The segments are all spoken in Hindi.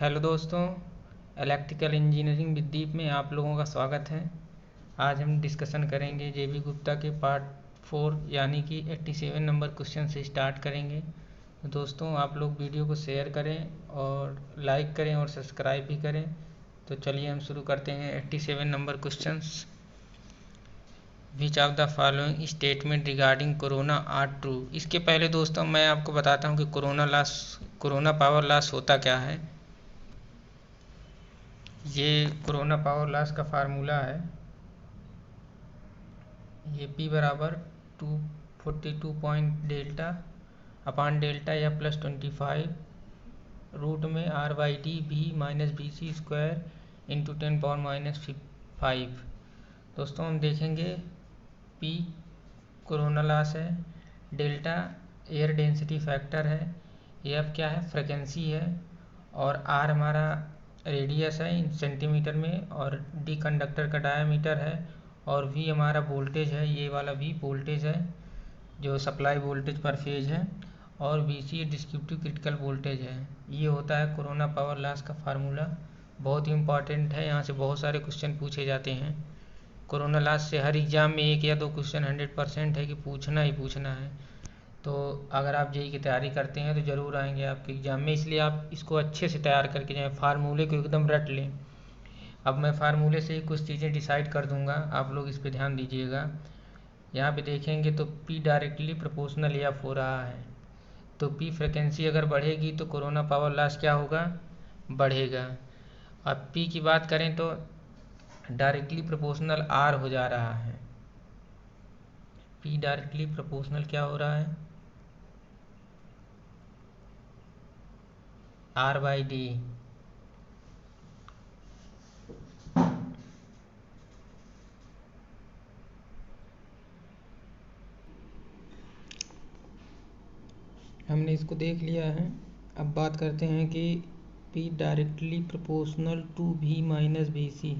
हेलो दोस्तों, इलेक्ट्रिकल इंजीनियरिंग विद्दीप में आप लोगों का स्वागत है। आज हम डिस्कशन करेंगे जेबी गुप्ता के पार्ट 4 यानी कि 87 नंबर क्वेश्चन से स्टार्ट करेंगे। तो दोस्तों आप लोग वीडियो को शेयर करें और लाइक करें और सब्सक्राइब भी करें। तो चलिए हम शुरू करते हैं 87 number questions. Which of the following statement regarding corona are true. इसके पहले दोस्तों मैं आपको बताता हूँ कि कोरोना पावर लॉस होता क्या है। ये कोरोना पावर लॉस का फार्मूला है। ये P बराबर 242 पॉइंट डेल्टा अपान डेल्टा या +25 रूट में R/D V minus BC square into 10⁻⁵। दोस्तों हम देखेंगे P कोरोना लॉस है, डेल्टा एयर डेंसिटी फैक्टर है, F क्या है फ्रिक्वेंसी है, और R हमारा रेडियस है इन सेंटीमीटर में, और D कंडक्टर का डायामीटर है, और V हमारा वोल्टेज है। ये वाला V वोल्टेज है जो सप्लाई वोल्टेज पर फेज है, और BC डिस्ट्रीब्यूटिव क्रिटिकल वोल्टेज है। ये होता है कोरोना पावर लॉस का फार्मूला। बहुत ही इम्पॉर्टेंट है, यहाँ से बहुत सारे क्वेश्चन पूछे जाते हैं। कोरोना लॉस से हर एग्ज़ाम में 1 या 2 क्वेश्चन 100% है कि पूछना ही पूछना है। तो अगर आप जेईई की तैयारी करते हैं तो ज़रूर आएंगे आपके एग्ज़ाम में, इसलिए आप इसको अच्छे से तैयार करके जाएँ, फार्मूले को एकदम रट लें। अब मैं फार्मूले से ही कुछ चीज़ें डिसाइड कर दूंगा, आप लोग इस पे ध्यान दीजिएगा। यहाँ पे देखेंगे तो P डायरेक्टली प्रोपोर्शनल एफ हो रहा है, तो P फ्रिक्वेंसी अगर बढ़ेगी तो कोरोना पावर लॉस क्या होगा, बढ़ेगा। अब P की बात करें तो डायरेक्टली प्रोपोर्शनल R हो जा रहा है। P डायरेक्टली प्रोपोर्शनल क्या हो रहा है, R/D। हमने इसको देख लिया है। अब बात करते हैं कि P directly proportional to V minus BC,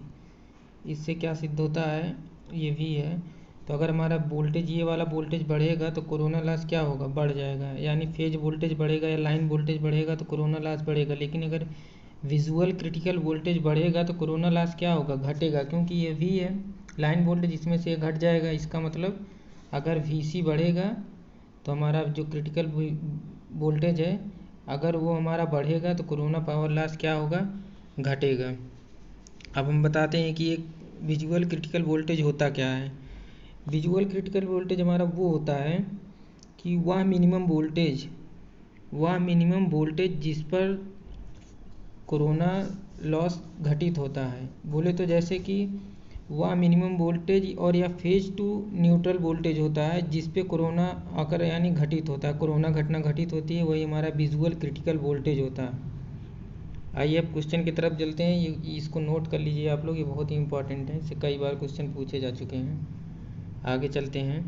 इससे क्या सिद्ध होता है, ये V है। तो अगर हमारा वोल्टेज ये वाला वोल्टेज बढ़ेगा तो कोरोना लॉस क्या होगा, बढ़ जाएगा। यानी फेज वोल्टेज बढ़ेगा या लाइन वोल्टेज बढ़ेगा तो कोरोना लॉस बढ़ेगा। लेकिन अगर विजुअल क्रिटिकल वोल्टेज बढ़ेगा तो कोरोना लॉस क्या होगा, घटेगा, क्योंकि ये V है, लाइन वोल्टेज इसमें से घट जाएगा। इसका मतलब अगर VC बढ़ेगा तो हमारा जो क्रिटिकल वोल्टेज है अगर वो हमारा बढ़ेगा तो कोरोना पावर लॉस क्या होगा, घटेगा। अब हम बताते हैं कि एक विजुअल क्रिटिकल वोल्टेज होता क्या है। विजुअल क्रिटिकल वोल्टेज हमारा वो होता है कि वह मिनिमम वोल्टेज जिस पर कोरोना लॉस घटित होता है। बोले तो जैसे कि वह मिनिमम वोल्टेज और या फेज टू न्यूट्रल वोल्टेज होता है जिस पे कोरोना आकर यानी घटित होता है, कोरोना घटना घटित होती है, वही हमारा विजुअल क्रिटिकल वोल्टेज होता है। आइए अब क्वेश्चन की तरफ चलते हैं। ये इसको नोट कर लीजिए आप लोग, ये बहुत ही इंपॉर्टेंट है, इससे कई बार क्वेश्चन पूछे जा चुके हैं। आगे चलते हैं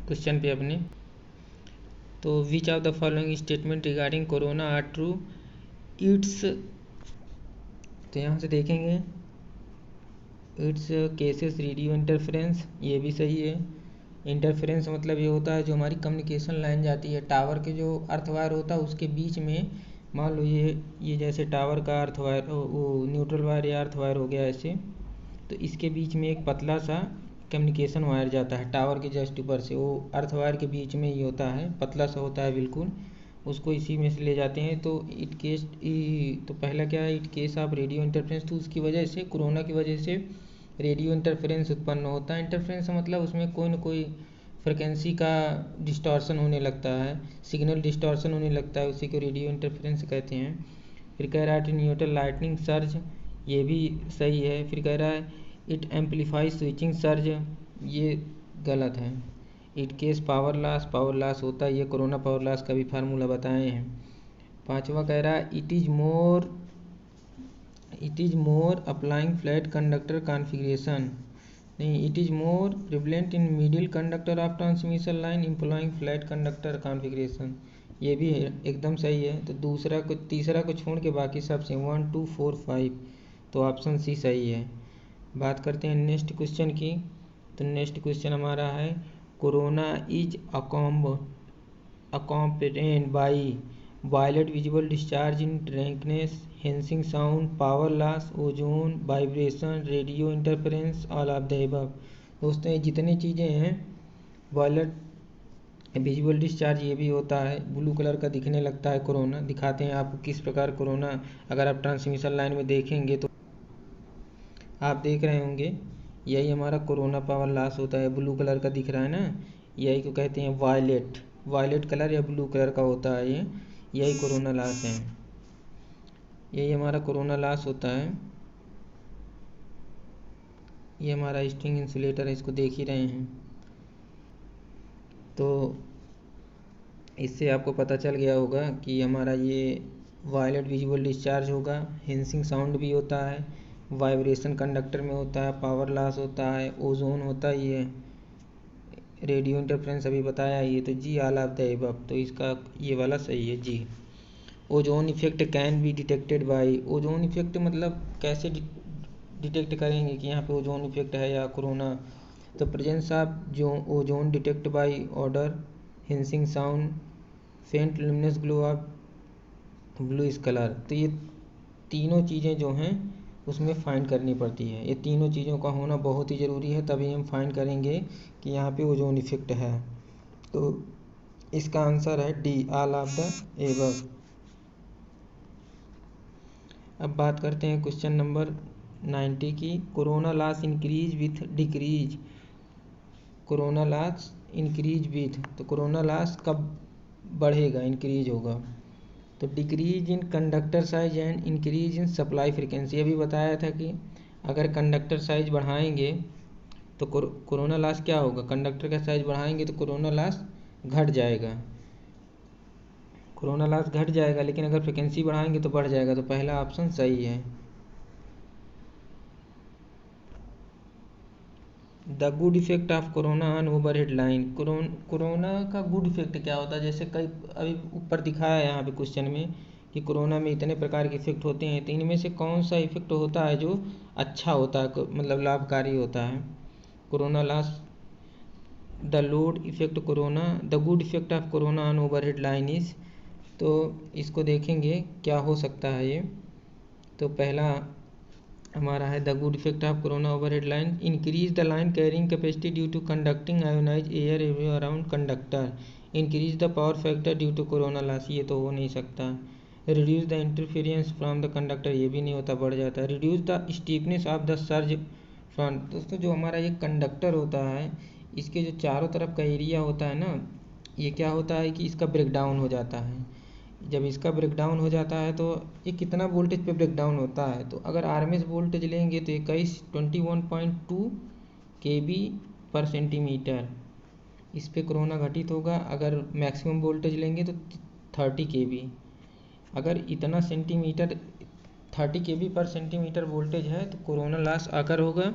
क्वेश्चन पे अपने। तो which of the following statement regarding corona are true it's, तो यहाँ से देखेंगे इट्स केसेस रेडियो इंटरफेरेंस, ये भी सही है। इंटरफेरेंस मतलब ये होता है जो हमारी कम्युनिकेशन लाइन जाती है, टावर के जो अर्थ वायर होता है उसके बीच में, मान लो ये जैसे टावर का अर्थ वायर, वो न्यूट्रल वायर या अर्थ वायर हो गया ऐसे, तो इसके बीच में एक पतला सा कम्युनिकेशन वायर जाता है टावर के जस्ट ऊपर से, वो अर्थ वायर के बीच में ही होता है, पतला सा होता है बिल्कुल, उसको इसी में से ले जाते हैं। तो तो पहला क्या है, it case of radio interference, तो उसकी वजह से, कोरोना की वजह से रेडियो इंटरफेरेंस उत्पन्न होता है। इंटरफेरेंस मतलब उसमें कोई ना कोई फ्रिक्वेंसी का डिस्टॉर्शन होने लगता है, सिग्नल डिस्टॉर्शन होने लगता है, उसी को रेडियो इंटरफेरेंस कहते हैं। फिर कह रहा है न्यूट्रल लाइटनिंग सर्ज, ये भी सही है। फिर कह रहा है इट एम्पलीफाइज स्विचिंग सर्ज, ये गलत है। इट केस पावर लॉस होता है, ये कोरोना पावर लॉस का भी फार्मूला बताए हैं। पांचवा कह रहा है it is more applying flat conductor configuration, नहीं, it is more prevalent in middle conductor of transmission line employing flat conductor configuration, ये भी एकदम सही है। तो तीसरा को छोड़ के बाकी सब से 1 2 4 5, तो ऑप्शन सी सही है। बात करते हैं नेक्स्ट क्वेश्चन की। तो नेक्स्ट क्वेश्चन हमारा है corona is accompanied by violet visual discharge in darkness, hissing sound, power loss, ozone, vibration, radio interference, all of the above. दोस्तों ये जितनी चीज़ें हैं, वायलेट विजुअल डिस्चार्ज ये भी होता है, ब्लू कलर का दिखने लगता है कोरोना। दिखाते हैं आपको किस प्रकार कोरोना, अगर आप ट्रांसमिशन लाइन में देखेंगे तो आप देख रहे होंगे, यही हमारा कोरोना पावर लॉस होता है, ब्लू कलर का दिख रहा है ना, यही को कहते हैं वायलेट। वायलेट कलर या ब्लू कलर का होता है ये, यही कोरोना लॉस है, यही हमारा कोरोना लॉस होता है। ये हमारा स्ट्रिंग इंसुलेटर है, इसको देख ही रहे हैं। तो इससे आपको पता चल गया होगा कि हमारा ये वायलेट विजुअल डिस्चार्ज होगा, हिंसिंग साउंड भी होता है, वाइब्रेशन कंडक्टर में होता है, पावर लॉस होता है, ओजोन होता ही है, रेडियो इंटरफेरेंस अभी बताया ये, तो जी ऑल ऑफ द अबव, तो इसका ये वाला सही है जी। Ozone effect can be detected by, ozone effect मतलब कैसे डिटेक्ट करेंगे कि यहाँ पे ओजोन इफेक्ट है या कोरोना, तो प्रेजेंस ऑफ जो ozone detect by odour, hissing sound, faint luminous glow of bluish colour. तो ये तीनों चीज़ें जो हैं उसमें फाइंड करनी पड़ती है, ये तीनों चीज़ों का होना बहुत ही ज़रूरी है, तभी हम फाइंड करेंगे कि यहाँ पे ओजोन इफेक्ट है। तो इसका आंसर है D all of the above. अब बात करते हैं क्वेश्चन नंबर 90 की। Corona loss increase with decrease, corona loss increase with, तो कोरोना लॉस कब बढ़ेगा, इंक्रीज होगा, तो decrease in conductor size and increase in supply frequency. अभी बताया था कि अगर कंडक्टर साइज बढ़ाएंगे तो कोरोना लॉस क्या होगा, कंडक्टर का साइज बढ़ाएंगे तो कोरोना लॉस घट जाएगा, कोरोना लॉस घट जाएगा, लेकिन अगर फ्रीक्वेंसी बढ़ाएंगे तो बढ़ जाएगा, तो पहला ऑप्शन सही है। The good effect of corona on overhead line, corona का गुड इफेक्ट क्या होता है, जैसे कई अभी ऊपर दिखाया है यहाँ पे क्वेश्चन में कि कोरोना में इतने प्रकार के इफेक्ट होते हैं, तो इनमें से कौन सा इफेक्ट होता है जो अच्छा होता है, मतलब लाभकारी होता है। Corona loss, the load effect corona, the good effect of corona on overhead line is, तो इसको देखेंगे क्या हो सकता है ये। तो पहला हमारा है the good effect of corona overhead line, increase the line carrying capacity due to conducting ionize air around conductor, increase the power factor due to corona loss, ये तो हो नहीं सकता। Reduce the interference from the conductor, ये भी नहीं होता, बढ़ जाता है। Reduce the stiffness of the surge front, दोस्तों जो हमारा ये कंडक्टर होता है, इसके जो चारों तरफ का एरिया होता है ना, ये क्या होता है कि इसका ब्रेक डाउन हो जाता है। जब इसका ब्रेक डाउन हो जाता है तो ये कितना वोल्टेज पे ब्रेक डाउन होता है, तो अगर आरएमएस वोल्टेज लेंगे तो 21.2 केबी पर सेंटीमीटर, इस पे कोरोना घटित होगा। अगर मैक्सिमम वोल्टेज लेंगे तो 30 केबी, अगर इतना सेंटीमीटर 30 केबी पर सेंटीमीटर वोल्टेज है तो कोरोना लॉस आकर होगा।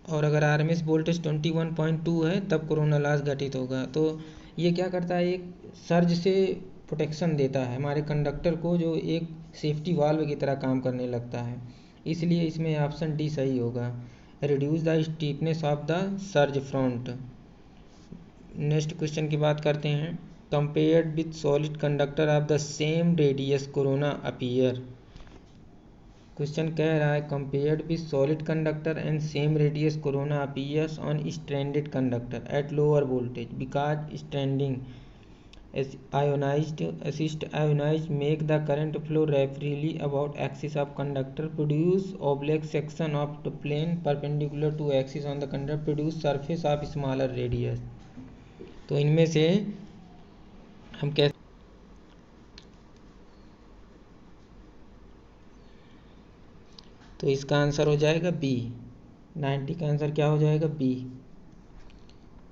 और अगर आरएमएस वोल्टेज 21.2 है तब कोरोना लॉस घटित होगा। तो ये क्या करता है, एक सर्ज से प्रोटेक्शन देता है हमारे कंडक्टर को, जो एक सेफ्टी वाल्व की तरह काम करने लगता है, इसलिए इसमें ऑप्शन डी सही होगा, reduce the stiffness of the surge front. Next question की बात करते हैं। Compared with solid conductor of the same radius corona appear, question कह रहा है compared with solid conductor and same radius corona appears on stranded conductor at lower voltage because stranding ionized assist ionized make the current flow rapidly about axis of conductor, produce oblique section of the plane perpendicular to axis on the conductor, produce surface of smaller radius। तो इनमें से हम कैसे, तो इसका आंसर हो जाएगा बी, 90 का आंसर क्या हो जाएगा, बी।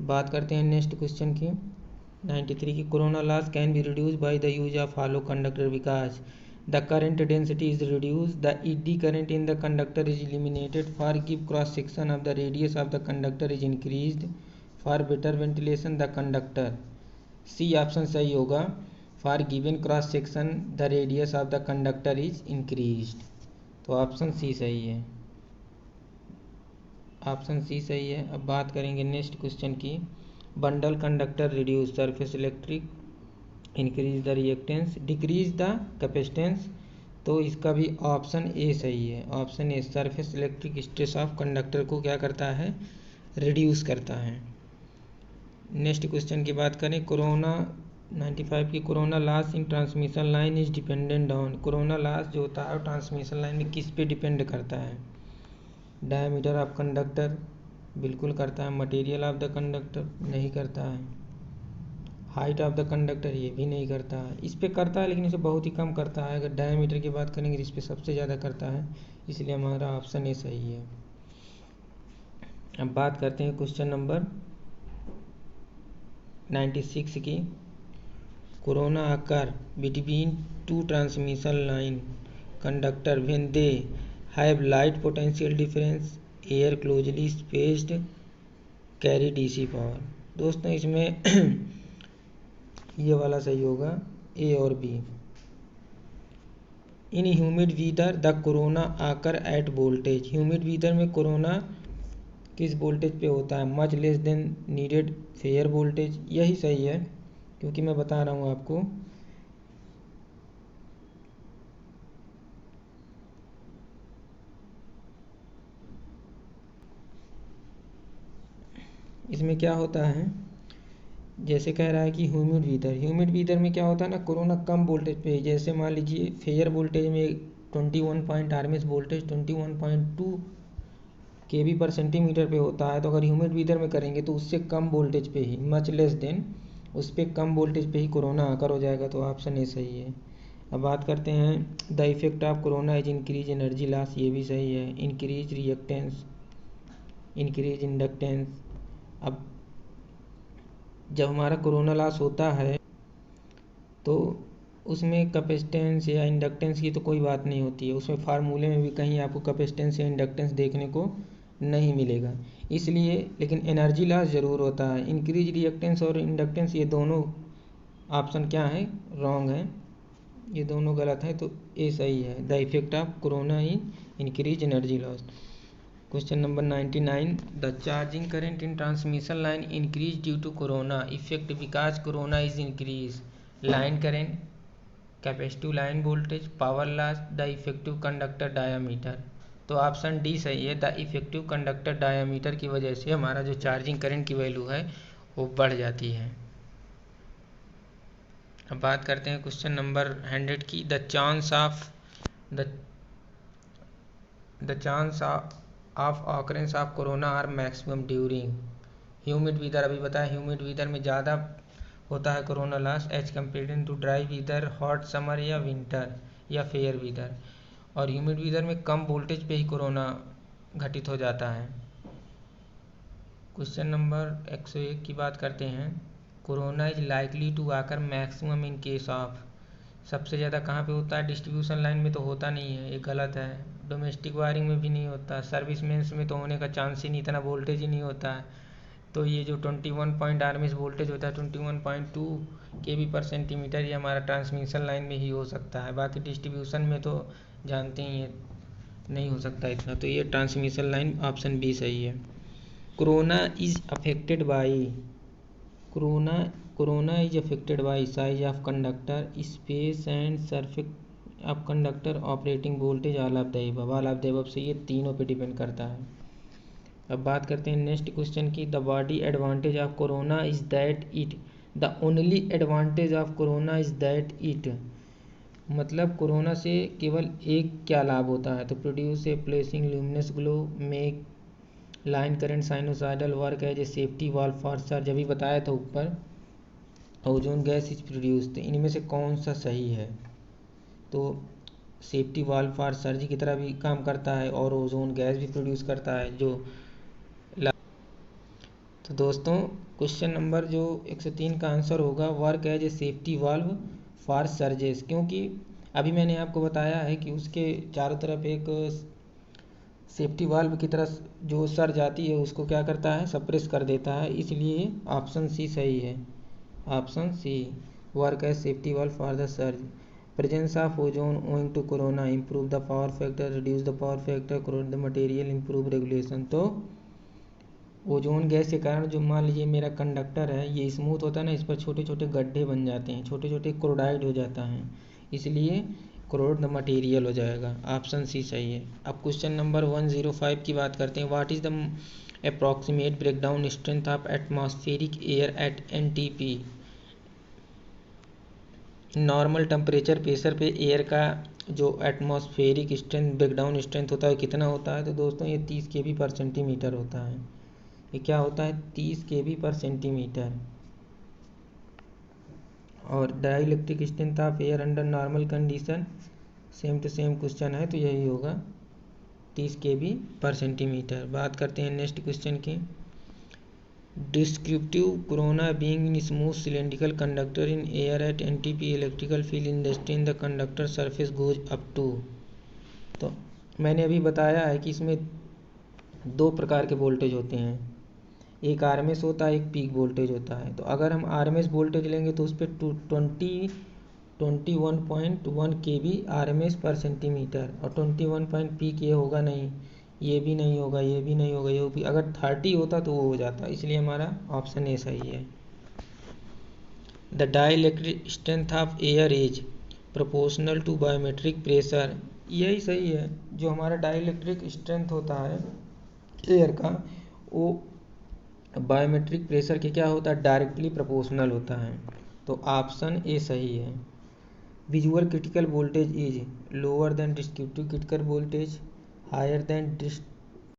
बात करते हैं नेक्स्ट क्वेश्चन की 93 की। Corona loss can be reduce by the use of hollow conductor because the current density is reduce, the eddy current in the conductor is eliminated, for give cross section of the radius of the conductor is increased, for better ventilation the conductor. C option सही होगा, for given cross section the radius of the conductor is increased, तो ऑप्शन सी सही है, ऑप्शन सी सही है। अब बात करेंगे नेक्स्ट क्वेश्चन की bundle conductor reduce surface electric, increase the reactance, decrease the capacitance. तो इसका भी ऑप्शन ए सही है। Option a surface electric stress of conductor को क्या करता है, रिड्यूस करता है। नेक्स्ट क्वेश्चन की बात करें, कोरोना 95 की, corona loss in transmission line is dependent on. Corona loss जो होता है ट्रांसमिशन लाइन में किस पे डिपेंड करता है? डायमीटर ऑफ कंडक्टर बिल्कुल करता है। मटेरियल ऑफ द कंडक्टर नहीं करता है। हाइट ऑफ द कंडक्टर ये भी नहीं करता है। इस पे करता है लेकिन इसे बहुत ही कम करता है। अगर डायमीटर की बात करेंगे इस पे सबसे ज़्यादा करता है, इसलिए हमारा ऑप्शन ए सही है। अब बात करते हैं क्वेश्चन नंबर 96 की, corona occur between two transmission line conductor when they have light potential difference, air closely spaced, carry DC power. दोस्तों इसमें ये वाला सही होगा, ए और B. In humid weather the corona occur at voltage. Humid weather में कोरोना किस वोल्टेज पे होता है? Much less than needed fair voltage. यही सही है क्योंकि मैं बता रहा हूँ आपको, इसमें क्या होता है, जैसे कह रहा है कि ह्यूमिड वीदर में क्या होता है ना, कोरोना कम वोल्टेज पे, जैसे मान लीजिए फेयर वोल्टेज में 21 पॉइंट आरएमएस वोल्टेज 21.2 केवी पर सेंटीमीटर पे होता है, तो अगर ह्यूमिड वीदर में करेंगे तो उससे कम वोल्टेज पे ही, मच लेस देन, उस पर कम वोल्टेज पे ही कोरोना आकर हो जाएगा। तो ऑप्शन ए सही है। अब बात करते हैं, the effect of corona is increase energy loss. ये भी सही है। Increase reactance, increase inductance. अब जब हमारा कोरोना लॉस होता है तो उसमें कैपेसिटेंस या इंडक्टेंस की तो कोई बात नहीं होती है। उसमें फार्मूले में भी कहीं आपको कैपेसिटेंस या इंडक्टेंस देखने को नहीं मिलेगा, इसलिए, लेकिन एनर्जी लॉस ज़रूर होता है। इंक्रीज रिएक्टेंस और इंडक्टेंस ये दोनों ऑप्शन क्या है, रॉन्ग है, ये दोनों गलत है। तो ए सही है। The effect of corona in increase energy loss. Question number 99, the charging current in transmission line increase due to corona effect because corona is increase. Line current, capacitive line voltage, power loss, the effective conductor diameter. तो ऑप्शन डी सही है। द इफेक्टिव कंडक्टर डायामीटर की वजह से हमारा जो चार्जिंग करंट की वैल्यू है वो बढ़ जाती है। अब बात करते हैं क्वेश्चन नंबर 100 की, the chance of occurrence of corona are maximum during humid weather. अभी बताया ह्यूमिड वीदर में ज़्यादा होता है corona loss as compare to dry weather, hot summer या विंटर या फेयर वीदर। और ह्यूमिड वीदर में कम वोल्टेज पे ही कोरोना घटित हो जाता है। क्वेश्चन नंबर 101 की बात करते हैं, कोरोना इज लाइकली टू आकर मैक्सिमम इन केस ऑफ। सबसे ज़्यादा कहाँ पे होता है? डिस्ट्रीब्यूशन लाइन में तो होता नहीं है, ये गलत है। डोमेस्टिक वायरिंग में भी नहीं होता, सर्विस मेंस में तो होने का चांस ही नहीं, इतना वोल्टेज ही नहीं होता है। तो ये जो 21 पॉइंट आरएमएस वोल्टेज होता है 21.2 केवी पर सेंटीमीटर, ये हमारा ट्रांसमिशन लाइन में ही हो सकता है। बाकी डिस्ट्रीब्यूशन में तो जानते ही हैं नहीं हो सकता इतना। तो ये ट्रांसमिशन लाइन ऑप्शन बी सही है। Corona is affected by, corona is affected by size of conductor, space and surface of conductor, operating voltage, all of the above. All of the above से ये तीनों पे डिपेंड करता है। अब बात करते हैं नेक्स्ट क्वेश्चन की, the body advantage of corona is that it, the only advantage of corona is that it. मतलब कोरोना से केवल एक क्या लाभ होता है? तो produce a placing luminous glow, make line current sinusoidal, work as a safety valve for surge. अभी बताया था ऊपर, ओजोन गैस इज प्रोड्यूस। तो इनमें से कौन सा सही है? तो सेफ्टी वाल्व फॉर सर्ज की तरह भी काम करता है और ओजोन गैस भी प्रोड्यूस करता है जो। तो दोस्तों क्वेश्चन नंबर जो 103 का आंसर होगा work as a safety valve for surges, क्योंकि अभी मैंने आपको बताया है कि उसके चारों तरफ एक सेफ्टी वाल्व की तरह जो सर्ज आती है उसको क्या करता है, सप्रेस कर देता है, इसलिए ऑप्शन सी सही है। Option C, work as safety valve for the surge. Presence of ozone owing to corona improve the power factor, reduce the power factor, corona the material, improve regulation. तो ओजोन गैस के कारण जो मान लीजिए मेरा कंडक्टर है ये स्मूथ होता है ना, इस पर छोटे छोटे गड्ढे बन जाते हैं, छोटे छोटे क्लोराइड हो जाता है, इसलिए क्लोर्ड मटेरियल हो जाएगा। ऑप्शन सी सही है। अब क्वेश्चन नंबर 105 की बात करते हैं। What is the approximate breakdown strength of atmospheric air at NTP। Normal temperature pressure पे एयर का जो एटमॉस्फेरिक स्ट्रेंथ ब्रेकडाउन स्ट्रेंथ होता है कितना होता है? तो दोस्तों ये 30 kb पर सेंटीमीटर होता है। ये क्या होता है? 30 kb पर सेंटीमीटर। और dielectric strength of air under normal condition same to same question है, तो यही होगा 30 kb पर सेंटीमीटर। बात करते हैं नेक्स्ट क्वेश्चन की। Descriptive corona being in smooth cylindrical conductor in air at NTP electrical field industry in the conductor surface goes up to. तो मैंने अभी बताया है कि इसमें दो प्रकार के वोल्टेज होते हैं, एक RMS होता है, एक पीक वोल्टेज होता है। तो अगर हम RMS वोल्टेज लेंगे तो उस पर 21.1 kV RMS पर सेंटीमीटर, और 21 पीक ये होगा नहीं, ये भी नहीं होगा, ये भी नहीं होगा, ये भी। अगर 30 होता तो वो हो जाता, इसलिए हमारा ऑप्शन ए सही है। The dielectric strength of air is proportional to biometric pressure. यही सही है। जो हमारा डाइलेक्ट्रिक स्ट्रेंथ होता है एयर का वो बायोमेट्रिक प्रेशर के क्या होता है? डायरेक्टली प्रोपोर्शनल होता है। तो ऑप्शन ए सही है। Visual critical voltage is lower than descriptive critical voltage, higher then